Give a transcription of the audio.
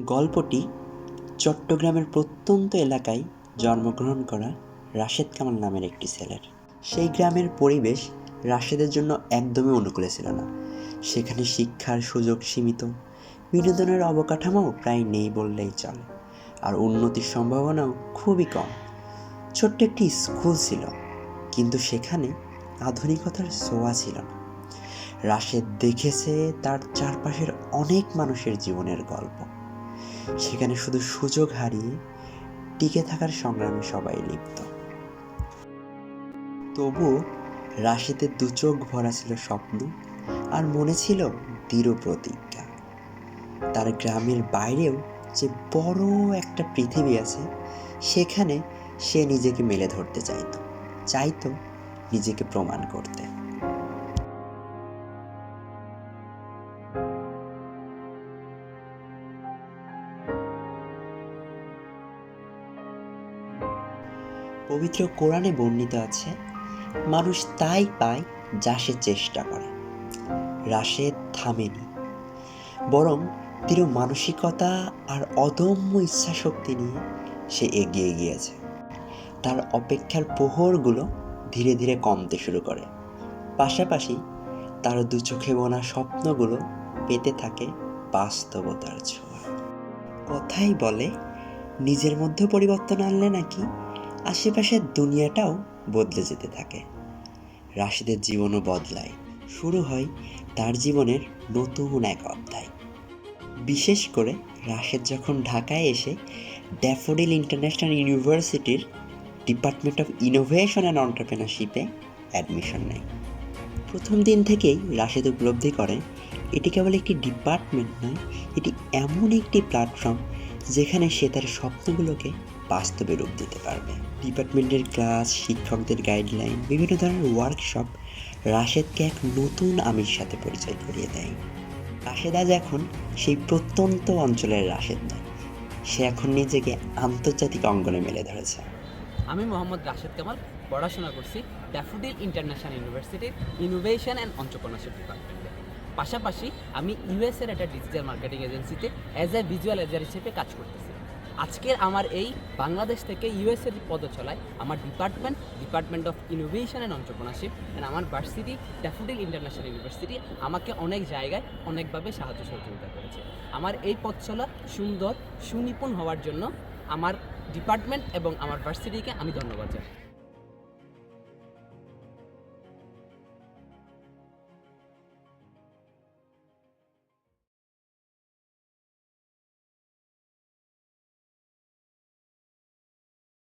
গল্পটি চট্টগ্রামের প্রত্যন্ত এলাকায় জন্মগ্রহণ করা রাশেদ কামাল নামের একটি ছেলের। সেই গ্রামের পরিবেশ রাশেদের জন্য একদমই অনুকূলে ছিল না। সেখানে শিক্ষার সুযোগ সীমিত, বিনোদনের অবকাঠামোও প্রায় নেই বললেই চলে, আর উন্নতির সম্ভাবনাও খুবই কম। ছোট্ট একটি স্কুল ছিল, কিন্তু সেখানে আধুনিকতার ছোঁয়া ছিল না। রাশেদ দেখেছে তার চারপাশের অনেক মানুষের জীবনের গল্প। সেখানে শুধু সুযোগ হারিয়ে টিকে থাকার সংগ্রামে সবাই লিপ্ত। তবুও রাশেদের দু চোখ ভরা ছিল স্বপ্ন, আর মনে ছিল দৃঢ় প্রতিজ্ঞা। তার গ্রামের বাইরেও যে বড় একটা পৃথিবী আছে, সেখানে সে নিজেকে মেলে ধরতে চাইতো নিজেকে প্রমাণ করতে। পবিত্র কোরআনে বর্ণিত আছে, মানুষ তাই পায় যা সে চেষ্টা করে। রাশেদ থামেনি, বরং দৃঢ় মানসিকতা আর অদম্য ইচ্ছাশক্তি নিয়ে সে এগিয়ে গিয়েছে। তার অপেক্ষার প্রহরগুলো ধীরে ধীরে কমতে শুরু করে, পাশাপাশি তার দু চোখে বোনা স্বপ্নগুলো পেতে থাকে বাস্তবতার ছোঁয়া। কথাই বলে, নিজের মধ্যে পরিবর্তন আনলে নাকি আশেপাশের দুনিয়াটাও বদলে যেতে থাকে। রাশেদের জীবনও বদলায়, শুরু হয় তার জীবনের নতুন এক অধ্যায়। বিশেষ করে রাশেদ যখন ঢাকায় এসে ড্যাফোডিল ইন্টারন্যাশনাল ইউনিভার্সিটির ডিপার্টমেন্ট অফ ইনোভেশন অ্যান্ড এন্টারপ্রেনারশিপে অ্যাডমিশন নেয়। প্রথম দিন থেকেই রাশেদ উপলব্ধি করে এটি কেবল একটি ডিপার্টমেন্ট নয়, এটি এমন একটি প্ল্যাটফর্ম যেখানে সে তার স্বপ্নগুলোকে বাস্তবে রূপ দিতে পারবে। ডিপার্টমেন্টের ক্লাস, শিক্ষকদের গাইডলাইন, বিভিন্ন ধরনের ওয়ার্কশপ রাশেদকে এক নতুন আমির সাথে পরিচয় করিয়ে দেয়। রাশেদ আজ এখন সেই প্রত্যন্ত অঞ্চলের রাশেদ নয়, সে এখন নিজেকে আন্তর্জাতিক অঙ্গনে মেলে ধরেছে। আমি মোহাম্মদ রাশেদ কামাল পড়াশোনা করছি ড্যাফোডিল ইন্টারন্যাশনাল ইউনিভার্সিটির ইনোভেশন অ্যান্ড এন্টারপ্রেনারশিপ ডিপার্টমেন্টে। পাশাপাশি আমি ইউএসের একটা ডিজিটাল মার্কেটিং এজেন্সিতে অ্যাজ এ ভিজুয়াল এজার হিসেবে কাজ করতেছি। আজকের আমার এই বাংলাদেশ থেকে ইউএসের পদচলায় আমার department of innovation and entrepreneurship and আমার ভার্সিটি ড্যাফোডিল ইন্টারন্যাশনাল ইউনিভার্সিটি আমাকে অনেক জায়গায় অনেকভাবে সাহায্য সহযোগিতা করেছে। আমার এই পথ চলা সুন্দর সুনিপুণ হওয়ার জন্য আমার ডিপার্টমেন্ট এবং আমার ভার্সিটিকে আমি ধন্যবাদ জানাই।